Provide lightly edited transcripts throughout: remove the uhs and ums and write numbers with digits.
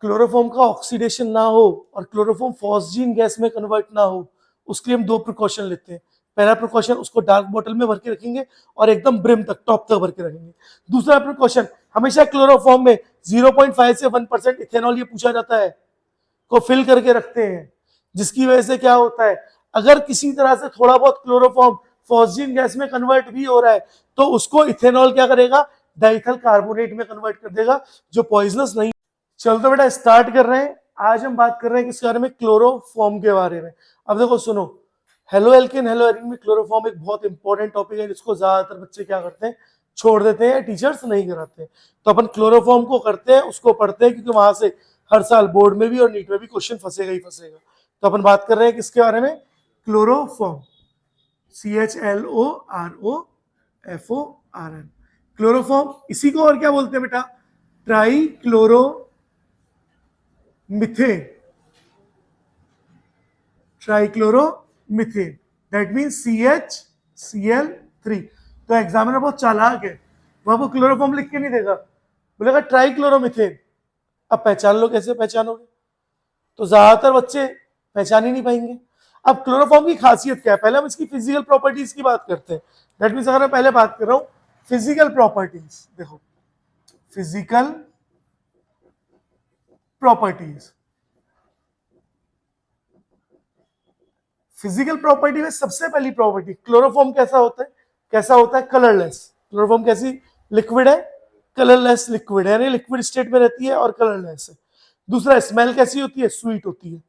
Chloroform का oxidation ना हो और क्लोरोफॉर्म फॉस्जीन गैस में कन्वर्ट ना हो, उसके लिए हम दो प्रिकॉशन लेते हैं। पहला प्रिकॉशन, उसको डार्क बॉटल में भर के रखेंगे और एकदम ब्रिम तक, टॉप तक भर के रखेंगे। दूसरा प्रिकॉशन, हमेशा क्लोरोफॉर्म में 0.5 से 1% इथेनॉल, ये पूछा जाता है, को फिल करके रखते हैं, जिसकी वजह से क्या होता है, अगर किसी तरह से थोड़ा बहुत क्लोरोफॉर्म फॉस्जीन गैस में कन्वर्ट भी हो रहा है तो उसको इथेनॉल क्या करेगा, डाइथल कार्बोनेट में कन्वर्ट कर देगा, जो पॉइजनस नहीं। चलो तो बेटा स्टार्ट कर रहे हैं। आज हम बात कर रहे हैं किसके बारे में, क्लोरोफॉर्म के बारे में। अब देखो सुनो, हेलो एल्केन हेलो एरिन में क्लोरोफॉर्म एक बहुत इंपॉर्टेंट टॉपिक है, जिसको ज्यादातर बच्चे क्या करते हैं, छोड़ देते हैं, टीचर्स नहीं कराते। तो अपन क्लोरोफॉर्म को करते हैं, उसको पढ़ते हैं, क्योंकि वहां से हर साल बोर्ड में भी और नीट में भी क्वेश्चन फंसेगा ही फंसेगा। तो अपन बात कर रहे हैं किसके बारे में, क्लोरोफॉर्म, CHLOROFORM, क्लोरोफॉर्म। इसी को और क्या बोलते हैं बेटा, trichloromethane, trichloromethane, that mean CHCl3। तो एग्जामिनर बहुत चालाक है, वो आपको क्लोरोफॉर्म लिख के नहीं देगा, बोलेगा ट्राइक्लोरोमिथेन। अब पहचान लो, कैसे पहचानोगे, तो ज्यादातर बच्चे पहचान ही नहीं पाएंगे। अब क्लोरोफॉर्म की खासियत क्या है, पहले हम इसकी फिजिकल प्रॉपर्टीज की बात करते हैं। दैट मीन्स अगर मैं पहले बात कर रहा हूं फिजिकल प्रॉपर्टीज, देखो फिजिकल प्रॉपर्टीज, फिजिकल प्रॉपर्टी में सबसे पहली प्रॉपर्टी, क्लोरोफॉर्म कैसा होता है, कलरलेस। क्लोरोफॉर्म कैसी लिक्विड है, कलरलेस लिक्विड है, यानी लिक्विड स्टेट में रहती है और कलरलेस है। दूसरा, स्मेल कैसी होती है, स्वीट होती है,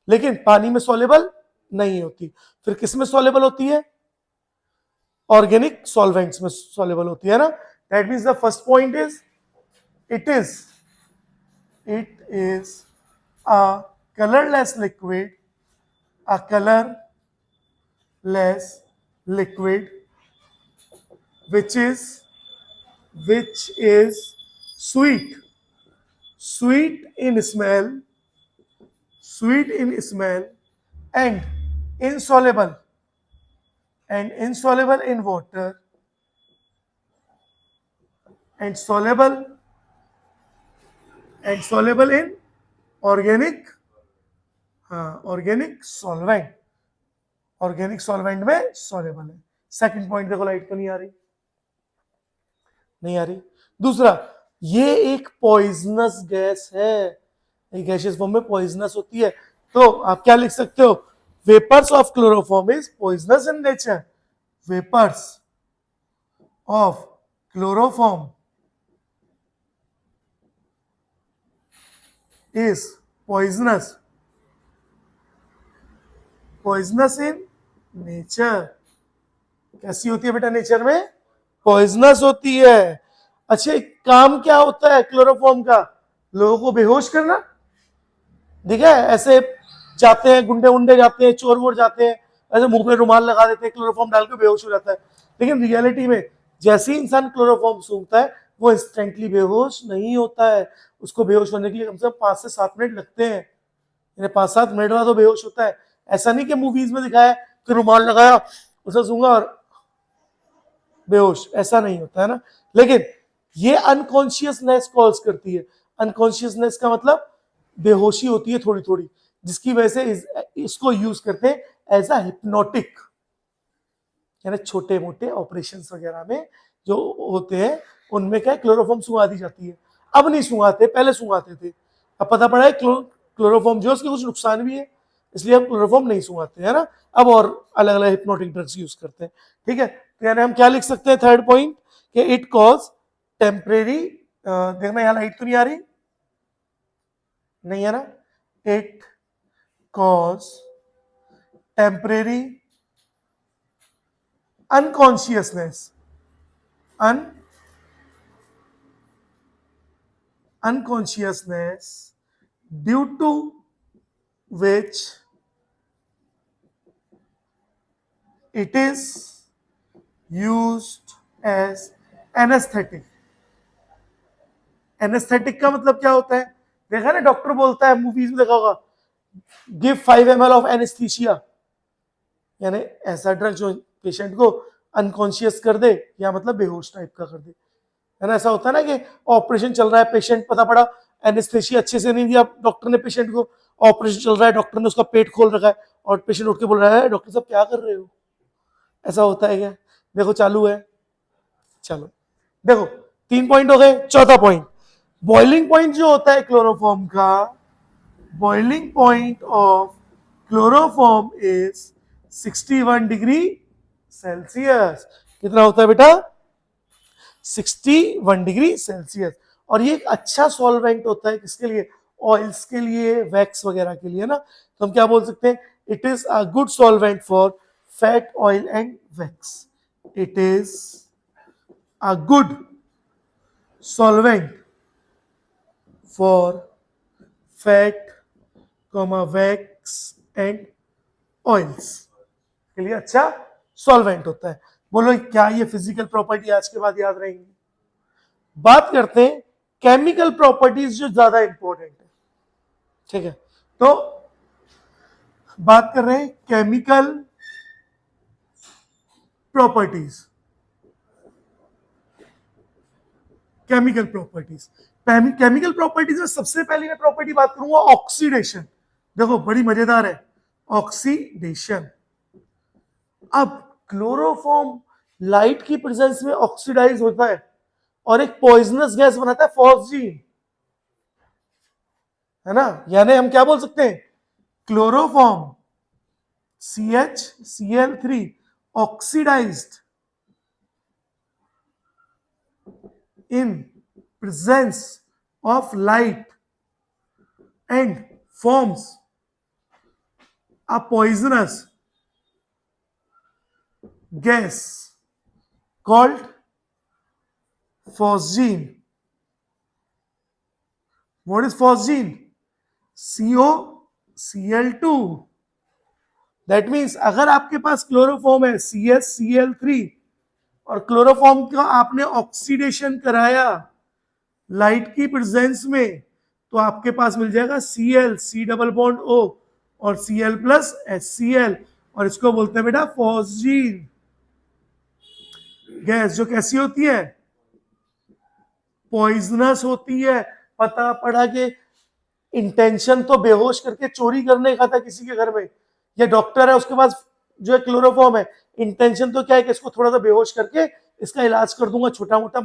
लेकिन पानी में सॉल्युबल नहीं होती। फिर किस में सॉल्युबल होती है, ऑर्गेनिक सॉल्वेंट्स में सॉल्युबल होती है ना। That means the first point is it is a colourless liquid, a colorless liquid which is sweet in smell, and insoluble in water, and soluble in organic solvent में soluble है। Second point देखो, light तो नहीं आ रही। दूसरा, ये एक पॉइजनस गैस है, गैसियस फॉर्म में पॉइजनस होती है। तो आप क्या लिख सकते हो, vapours of chloroform is poisonous in nature, vapours of chloroform is poisonous in nature. कैसी होती है बेटा, नेचर में पॉइजनस होती है। अच्छा, काम क्या होता है क्लोरोफॉर्म का, लोगों को बेहोश करना। देखा है, ऐसे जाते हैं गुंडे जाते हैं, चोर वोर जाते हैं, ऐसे मुंह पे रुमाल लगा देते हैं, क्लोरोफॉर्म डाल के बेहोश हो जाता है। लेकिन रियलिटी में जैसे ही इंसान क्लोरोफॉर्म सूंघता है, वो इंस्टेंटली बेहोश नहीं होता है। उसको बेहोश होने के लिए कम से कम 5 से 7 मिनट लगते हैं, 5-7 मिनट बाद वो बेहोश होता है। ऐसा नहीं कि मूवीज में दिखाया कि रुमाल लगाया, उसे सूंघा और बेहोश, ऐसा नहीं होता है ना। लेकिन ये अनकॉन्शियसनेस कॉज करती है। अनकॉन्शियसनेस का मतलब बेहोशी होती है थोड़ी थोड़ी, जिसकी वजह से इसको यूज करते हैं एज अ हिप्नोटिक, यानी छोटे मोटे ऑपरेशन वगैरह में जो होते हैं उनमें क्या क्लोरोफॉर्म सुंघा दी जाती है। अब नहीं सुंघाते, पहले सुंघाते थे। अब पता पड़ा है क्लोरोफॉर्म जो है उसके कुछ नुकसान भी है, इसलिए हम क्लोरोफॉर्म नहीं सुंघाते है ना। अब और अलग अलग हिप्नोटिक ड्रग्स यूज करते हैं, ठीक है। तो यानी हम क्या लिख सकते हैं, थर्ड पॉइंट, कि इट कॉज टेम्परेरी, देखना यहाँ लाइट तो नहीं आ रही, नहीं है ना, it cause temporary unconsciousness due to which it is used as anesthetic। Anaesthetic का मतलब क्या होता है, देखा ना, डॉक्टर बोलता है, मूवीज में देखा होगा, गिव 5 ml ऑफ एनेस्थीसिया, यानी ऐसा ड्रग जो पेशेंट को अनकॉन्शियस कर दे या मतलब बेहोश टाइप का कर दे, है ना। ऐसा होता है ना कि ऑपरेशन चल रहा है, पेशेंट पता पड़ा एनेस्थेशिया अच्छे से नहीं दिया डॉक्टर ने पेशेंट को, ऑपरेशन चल रहा है, डॉक्टर ने उसका पेट खोल रखा है और पेशेंट उठ के बोल रहा है डॉक्टर साहब क्या कर रहे हो, ऐसा होता है क्या? देखो चालू है, चलो देखो 3 पॉइंट हो गए। चौथा पॉइंट, बॉइलिंग पॉइंट जो होता है क्लोरोफॉर्म का, boiling point of chloroform is 61 degree Celsius. कितना होता है बेटा? 61 डिग्री सेल्सियस। और ये एक अच्छा सॉल्वेंट होता है किसके लिए? ऑयल्स के लिए, वैक्स वगैरह के लिए ना। तो हम क्या बोल सकते हैं? It is a good solvent for fat, oil and wax. It is a good solvent for fat, wax and oils के लिए अच्छा सॉल्वेंट होता है। बोलो क्या ये फिजिकल प्रॉपर्टी आज के बाद याद रहेंगी? बात करते हैं केमिकल प्रॉपर्टीज जो ज्यादा इंपॉर्टेंट है, ठीक है? तो बात कर रहे हैं chemical properties. Chemical properties, chemical properties में सबसे पहले मैं प्रॉपर्टी बात करूंगा ऑक्सीडेशन। देखो बड़ी मजेदार है, ऑक्सीडेशन। अब क्लोरोफॉर्म लाइट की प्रेजेंस में ऑक्सीडाइज होता है और एक पॉइजनस गैस बनाता है फॉस्जीन, है ना? यानी हम क्या बोल सकते हैं? Chloroform CH, Cl3 oxidised in presence of light and forms a poisonous gas called phosgene. What is phosgene? COCl2. That means अगर आपके पास क्लोरोफॉर्म है CH, Cl3 और क्लोरोफॉर्म का आपने ऑक्सीडेशन कराया लाइट की प्रेजेंस में, तो आपके पास मिल जाएगा Cl, C double bond O और Cl प्लस HCl, और इसको बोलते हैं बेटा फॉस्जीन गैस, जो कैसी होती है? पॉइजनस होती है। पता पड़ा कि इंटेंशन तो बेहोश करके चोरी करने का था किसी के घर में, या डॉक्टर है उसके पास जो है क्लोरोफॉर्म है, इंटेंशन तो क्या है कि इसको थोड़ा सा बेहोश करके इसका इलाज कर दूंगा, छोटा मोटा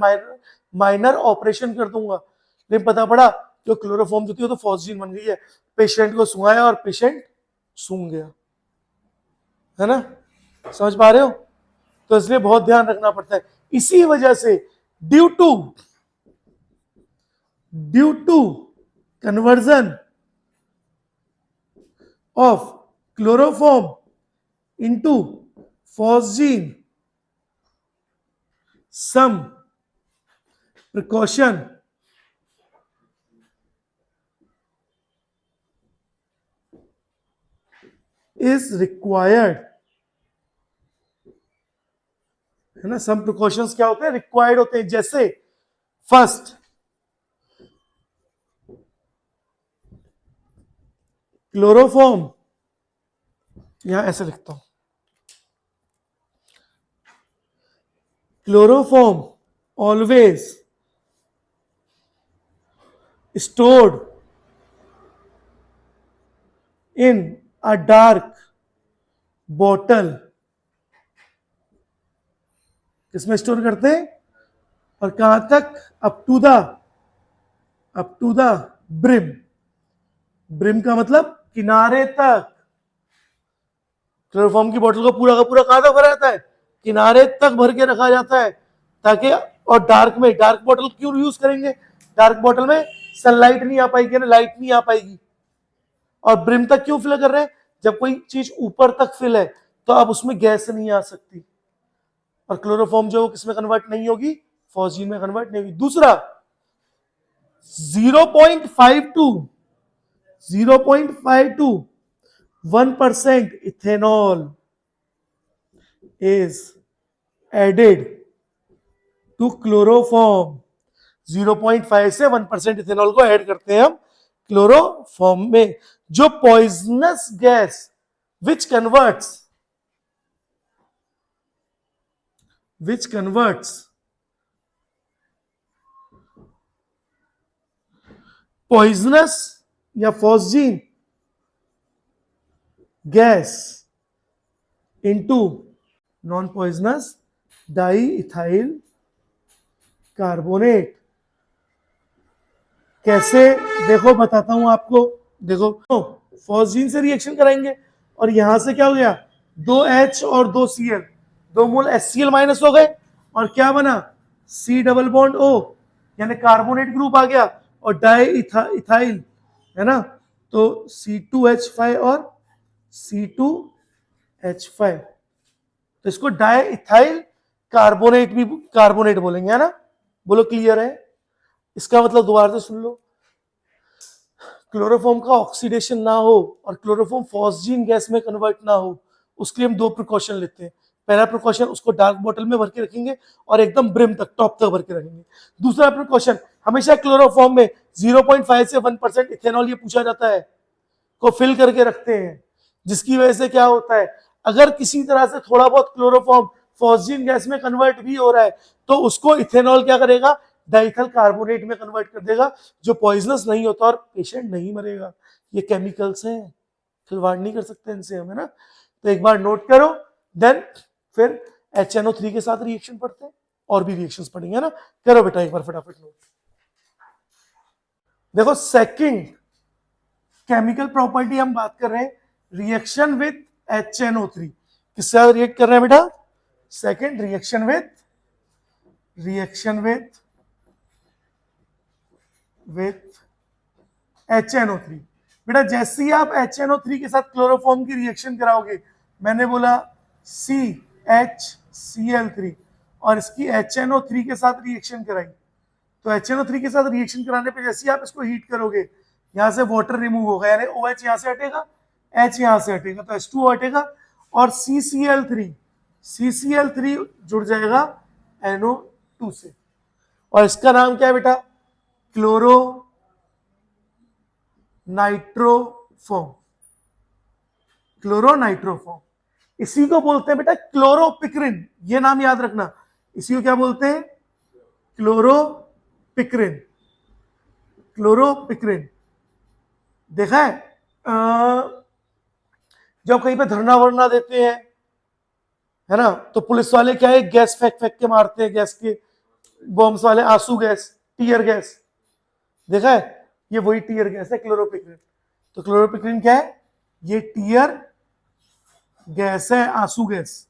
माइनर ऑपरेशन कर दूंगा। लेकिन पता पड़ा जो क्लोरोफॉर्म जो थी वो तो फॉस्जीन बन गई है, पेशेंट को सुंघाया और पेशेंट सूंघ गया, है ना? समझ पा रहे हो? तो इसलिए बहुत ध्यान रखना पड़ता है। इसी वजह से due to conversion of chloroform into phosgene, some precaution is required, है ना? सम प्रिकॉशंस क्या होते हैं? रिक्वायर्ड होते हैं। जैसे फर्स्ट, क्लोरोफॉर्म, यहां ऐसे लिखता हूं, chloroform always stored in a dark bottle। किसमें स्टोर करते हैं? और कहां तक? Up to the brim. Brim का मतलब किनारे तक। क्लोरोफॉर्म की बोतल को पूरा का पूरा कहां तक भरा जाता है? किनारे तक भर के रखा जाता है ताकि, और डार्क में, डार्क बोतल क्यों यूज करेंगे? डार्क बोतल में सनलाइट नहीं आ पाएगी ना, लाइट नहीं आ पाएगी। और ब्रिम तक क्यों फिल कर रहे हैं? जब कोई चीज ऊपर तक फिल है तो अब उसमें गैस नहीं आ सकती, और क्लोरोफॉर्म जो किसमें कन्वर्ट नहीं होगी? फॉस्जीन में कन्वर्ट नहीं होगी। दूसरा 0.52 1% ethanol is added to chloroform। 0.5 से 1% इथेनॉल को ऐड करते हैं हम क्लोरोफॉर्म में, जो poisonous gas which converts poisonous या phosgene gas into non poisonous diethyl carbonate. कैसे, देखो बताता हूं आपको। देखो फॉस्जीन से रिएक्शन कराएंगे और यहां से क्या हो गया, 2H और 2Cl, 2 मोल HCl माइनस हो गए और क्या बना, C डबल बॉन्ड O, यानी कार्बोनेट ग्रुप आ गया और डाई इथाइल है ना, तो C2H5 और C2H5, तो इसको डाई इथाइल कार्बोनेट भी कार्बोनेट बोलेंगे, है ना। बोलो क्लियर है। इसका मतलब दोबारा से सुन लो, क्लोरोफॉर्म का ऑक्सीडेशन ना हो और क्लोरोफॉर्म फॉस्जीन गैस में कन्वर्ट ना हो, उसके लिए हम 2 प्रिकॉशन लेते हैं। पहला प्रिकॉशन, उसको डार्क बॉटल में भर के रखेंगे और एकदम ब्रिम तक, टॉप तक भर के रखेंगे। दूसरा प्रिकॉशन, हमेशा क्लोरोफॉर्म में 0.5 से 1% इथेनॉल, ये पूछा जाता है, को फिल करके रखते हैं, जिसकी वजह से क्या होता है, अगर किसी तरह से थोड़ा बहुत क्लोरोफॉर्म फॉस्जीन गैस में कन्वर्ट भी हो रहा है तो उसको इथेनॉल क्या करेगा, डाइथल कार्बोनेट में कन्वर्ट कर देगा, जो पॉइजनस नहीं होता और पेशेंट नहीं मरेगा। ये केमिकल्स हैं, खिलवाड़ नहीं कर सकते इनसे हम, है ना। तो एक बार नोट करो, देन फिर HNO3 के साथ रिएक्शन पढ़ते हैं, और भी रिएक्शंस पढ़ेंगे, है ना। करो बेटा एक बार फटाफट नोट। देखो सेकंड केमिकल प्रॉपर्टी हम बात कर रहे हैं, रिएक्शन विद HNO3, किसके साथ रिएक्ट कर रहे हैं बेटा, सेकंड रिएक्शन विद HNO3। बेटा जैसे ही आप HNO3 के साथ क्लोरोफॉर्म की रिएक्शन कराओगे, मैंने बोला CHCl3 और इसकी HNO3 के साथ रिएक्शन कराई, तो HNO3 के साथ रिएक्शन कराने पे जैसे ही आप इसको हीट करोगे, यहां से वाटर रिमूव होगा, यानी OH यहां से हटेगा, H यहां से हटेगा, तो H2O हटेगा और CCl3 जुड़ जाएगा NO2 से, और इसका नाम क्या है बेटा, क्लोरो नाइट्रोफॉर्म। इसी को बोलते हैं बेटा क्लोरोपिक्रिन, ये नाम याद रखना, इसी को क्या बोलते हैं, क्लोरोपिक्रिन। देखा है, जब कहीं पे धरना वरना देते हैं, है ना, तो पुलिस वाले क्या है, गैस फेंक फेंक के मारते हैं, गैस के बॉम्ब्स वाले, आंसू गैस, टीयर गैस, देखा है, ये वही टीयर गैस है क्लोरोपिक्रिन। तो क्लोरोपिक्रिन क्या है, ये टीयर गैस है, आंसू गैस,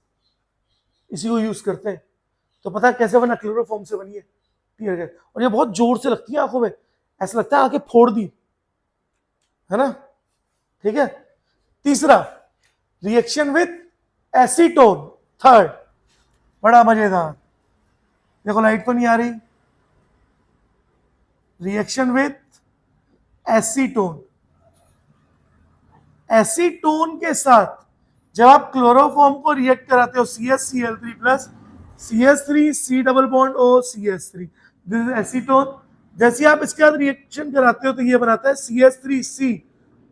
इसी को यूज करते हैं। तो पता है कैसे बना, क्लोरोफॉर्म से बनी है टीयर गैस, और ये बहुत जोर से लगती है आंखों में, ऐसा लगता है आंखें फोड़ दी, है ना, ठीक है। तीसरा रिएक्शन विद एसीटोन, थर्ड, बड़ा मजेदार, देखो लाइट तो नहीं आ रही, रिएक्शन विद एसीटोन। एसीटोन के साथ जब आप क्लोरोफॉर्म को रिएक्ट कराते हो, CHCl3 plus CH3 C double bond O CH3, this is acetone. जैसे आप इसके साथ रिएक्शन कराते हो तो ये बनाता है CH3C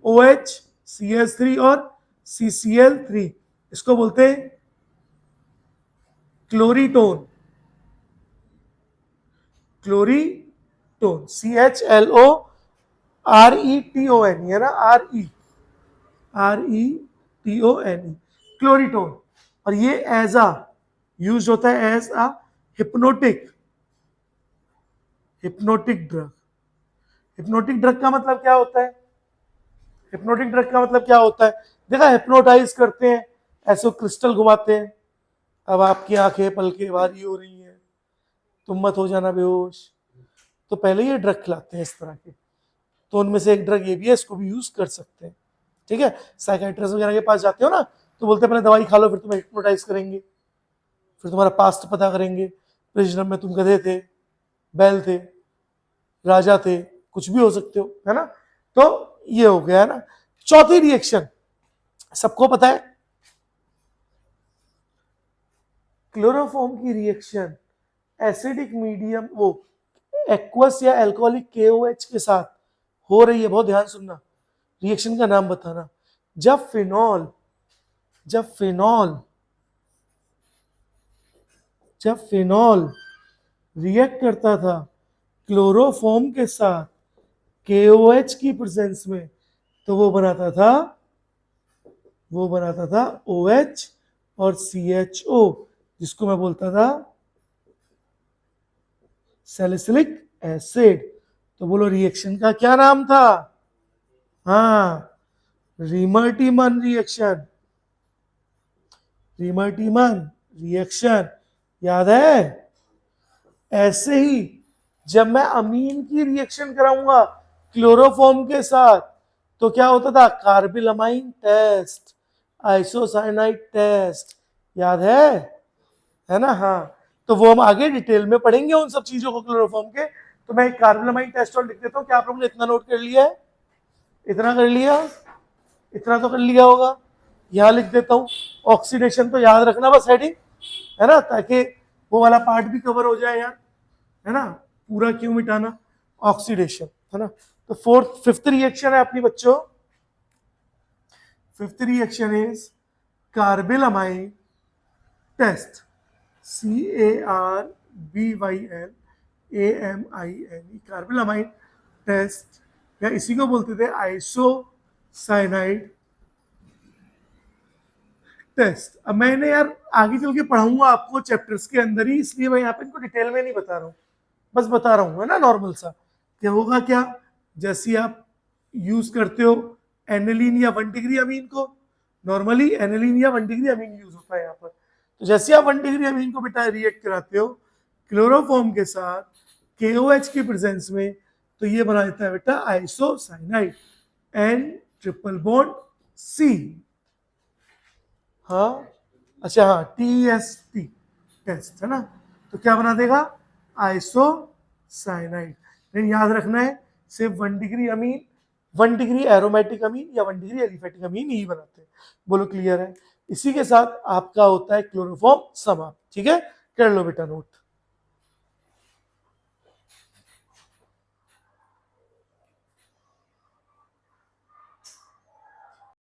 OH CH3 और CCl3, इसको बोलते हैं क्लोरीटोन, CHLORETON, है ना, RETONE, क्लोरीटोन। और ये एज अ यूज होता है as a hypnotic drug. Hypnotic drug का मतलब क्या होता है, देखा, हिप्नोटाइज करते हैं, ऐसे क्रिस्टल घुमाते हैं, अब आपकी आंखें पलकें भारी हो रही हैं, तुम मत हो जाना बेहोश, तो पहले ये ड्रग खिलाते हैं इस तरह के। तो उनमें से एक ड्रग ये भी है, इसको भी यूज कर सकते हैं, ठीक है। साइकेट्रिस्ट वगैरह के पास जाते हो ना, तो बोलते हैं पहले दवाई खा लो, फिर तुम्हें हिप्नोटाइज करेंगे, फिर तुम्हारा पास्ट पता करेंगे, प्रिजनम में तुम गधे थे, बैल थे, राजा थे, कुछ भी हो सकते हो, है ना। तो ये हो गया, है ना। चौथी रिएक्शन सबको पता है, क्लोरोफॉर्म की रिएक्शन एसिडिक मीडियम, वो एक्वस या एल्कोहलिक KOH के साथ हो रही है, बहुत ध्यान सुनना, रिएक्शन का नाम बताना। जब फिनॉल रिएक्ट करता था क्लोरोफॉर्म के साथ KOH की प्रेजेंस में, तो वो बनाता था OH और CHO, जिसको मैं बोलता था सैलिसिलिक एसिड। तो बोलो रिएक्शन का क्या नाम था? हाँ, रिमर्टीमन रिएक्शन। रिमर्टीमन रिएक्शन याद है? ऐसे ही जब मैं अमीन की रिएक्शन कराऊंगा क्लोरोफॉर्म के साथ, तो क्या होता था? कार्बिलमाइन टेस्ट, आइसोसाइनाइड टेस्ट, याद है ना? हाँ, तो वो हम आगे डिटेल में पढ़ेंगे उन सब चीजों को क्लोरोफॉर्म के। तो मैं एक कार्बिलमाइन टेस्ट और लिख देता हूँ। क्या आप लोगों ने इतना नोट कर लिया है? इतना कर लिया? इतना तो कर लिया होगा। यहां लिख देता हूं, ऑक्सीडेशन तो याद रखना बस हेडिंग, है ना, ताकि वो वाला पार्ट भी कवर हो जाए यार, है ना? पूरा क्यों मिटाना? ऑक्सीडेशन, है ना? तो फिफ्थ रिएक्शन है अपनी बच्चों, fifth reaction is carbylamine test, CARBYLAMINE, carbylamine test, या इसी को बोलते थे आइसोसाइनाइड टेस्ट। अब मैंने यार आगे चल के पढ़ाऊंगा आपको चैप्टर्स के अंदर ही, इसलिए मैं यहाँ पे इनको डिटेल में नहीं बता रहा हूँ, बस बता रहा हूँ, है ना? नॉर्मल सा क्या होगा, क्या जैसे आप यूज करते हो एनिलीन या 1 डिग्री अमीन को, नॉर्मली एनिलीन या 1 डिग्री अमीन यूज होता है यहाँ पर। तो जैसे आप 1 डिग्री अमीन को बेटा रिएक्ट कराते हो क्लोरोफॉर्म के साथ KOH की प्रेजेंस में, तो ये बना देता है बेटा isocyanide N triple bond C। हाँ, अच्छा, हाँ, TST टेस्ट, है ना? तो क्या बना देगा? आइसोसाइनाइड। लेकिन याद रखना है सिर्फ 1 डिग्री अमीन, 1 डिग्री एरोमेटिक अमीन या 1 डिग्री एलिफेटिक अमीन ही बनाते हैं। बोलो क्लियर है? इसी के साथ आपका होता है क्लोरोफॉर्म समाप्त। ठीक है, कर लो बेटा नोट।